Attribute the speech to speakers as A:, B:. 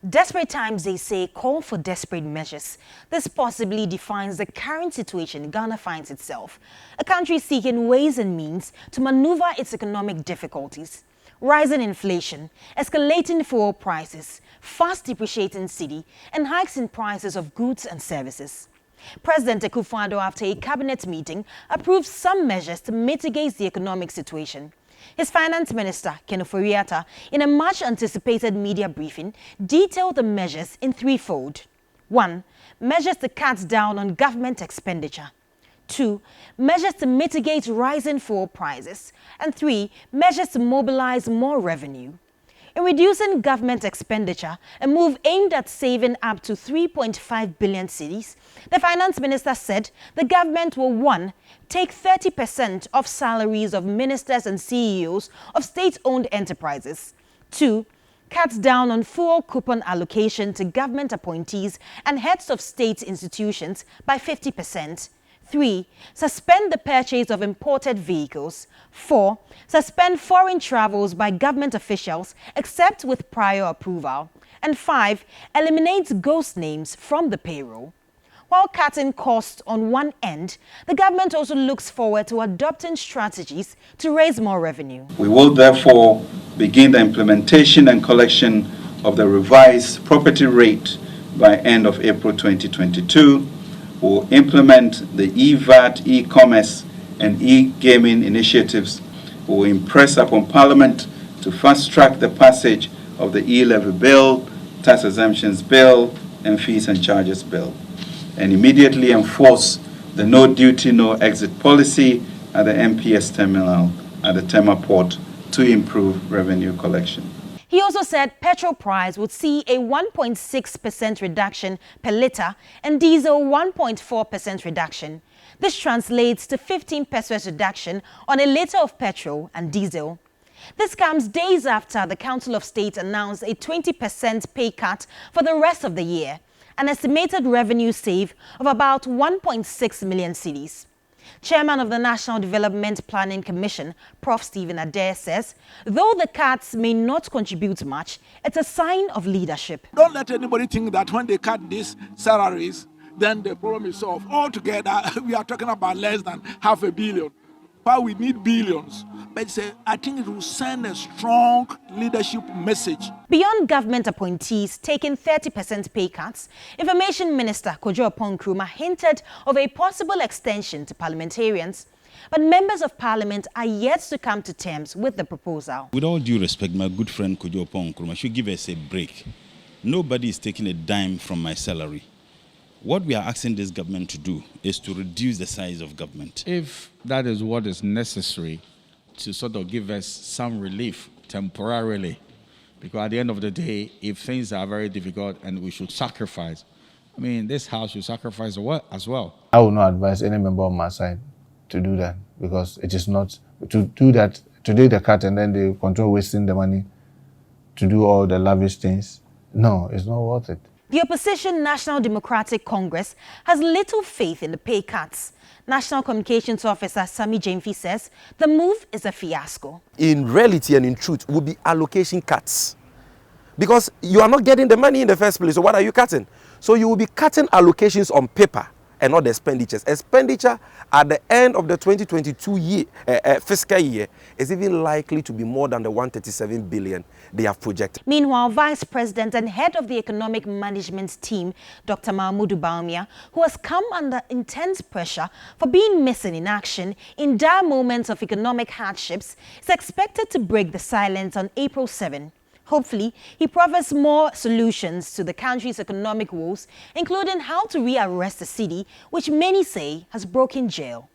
A: Desperate times, they say, call for desperate measures. This possibly defines the current situation Ghana finds itself. A country seeking ways and means to maneuver its economic difficulties. Rising inflation, escalating fuel prices, fast depreciating cedi, and hikes in prices of goods and services. President Akufo-Addo, after a cabinet meeting, approved some measures to mitigate the economic situation. His finance minister, Ken Ofori-Atta, in a much-anticipated media briefing, detailed the measures in threefold. 1. Measures to cut down on government expenditure. 2. Measures to mitigate rising fuel prices. And 3. Measures to mobilize more revenue. In reducing government expenditure, a move aimed at saving up to 3.5 billion cedis, the finance minister said the government will 1. Take 30% of salaries of ministers and CEOs of state-owned enterprises. 2. Cut down on fuel coupon allocation to government appointees and heads of state institutions by 50%. 3. Suspend the purchase of imported vehicles. 4. Suspend foreign travels by government officials except with prior approval. And 5. Eliminate ghost names from the payroll. While cutting costs on one end, the government also looks forward to adopting strategies to raise more revenue.
B: We will therefore begin the implementation and collection of the revised property rate by end of April 2022. Will implement the e-VAT, e-commerce, and e-gaming initiatives. We will impress upon Parliament to fast-track the passage of the e-levy bill, tax exemptions bill, and fees and charges bill, and immediately enforce the no duty, no exit policy at the MPS terminal at the Tema port to improve revenue collection.
A: He also said petrol price would see a 1.6% reduction per litre and diesel 1.4% reduction. This translates to 15 pesos reduction on a litre of petrol and diesel. This comes days after the Council of State announced a 20% pay cut for the rest of the year, an estimated revenue save of about 1.6 million cedis. Chairman of the National Development Planning Commission, Prof. Stephen Adair, says, though the cuts may not contribute much, it's a sign of leadership.
C: Don't let anybody think that when they cut these salaries, then the problem is solved. Altogether, we are talking about less than $500 million. But we need billions. But I think it will send a strong leadership message.
A: Beyond government appointees taking 30% pay cuts, Information Minister Kojo Nkrumah hinted of a possible extension to parliamentarians. But members of parliament are yet to come to terms with the proposal.
D: With all due respect, my good friend Kojo Nkrumah should give us a break. Nobody is taking a dime from my salary. What we are asking this government to do is to reduce the size of government.
E: If that is what is necessary to sort of give us some relief temporarily, because at the end of the day, if things are very difficult and we should sacrifice, I mean, this house should sacrifice as well.
F: I will not advise any member on my side to do that, because it is not to do that, to do the cut and then they control wasting the money to do all the lavish things. No, it's not worth it.
A: The opposition National Democratic Congress has little faith in the pay cuts. National Communications Officer Sami Jemfi says the move is a fiasco.
G: In reality and in truth, will be allocation cuts. Because you are not getting the money in the first place, so what are you cutting? So you will be cutting allocations on paper and not the expenditures. Expenditure at the end of the 2022 fiscal year is even likely to be more than the 137 billion they have projected.
A: Meanwhile, Vice President and head of the Economic Management team, Dr. Mahmoud Bawumia, who has come under intense pressure for being missing in action in dire moments of economic hardships, is expected to break the silence on April 7. Hopefully, he provides more solutions to the country's economic woes, including how to rearrest the cedi, which many say has broken jail.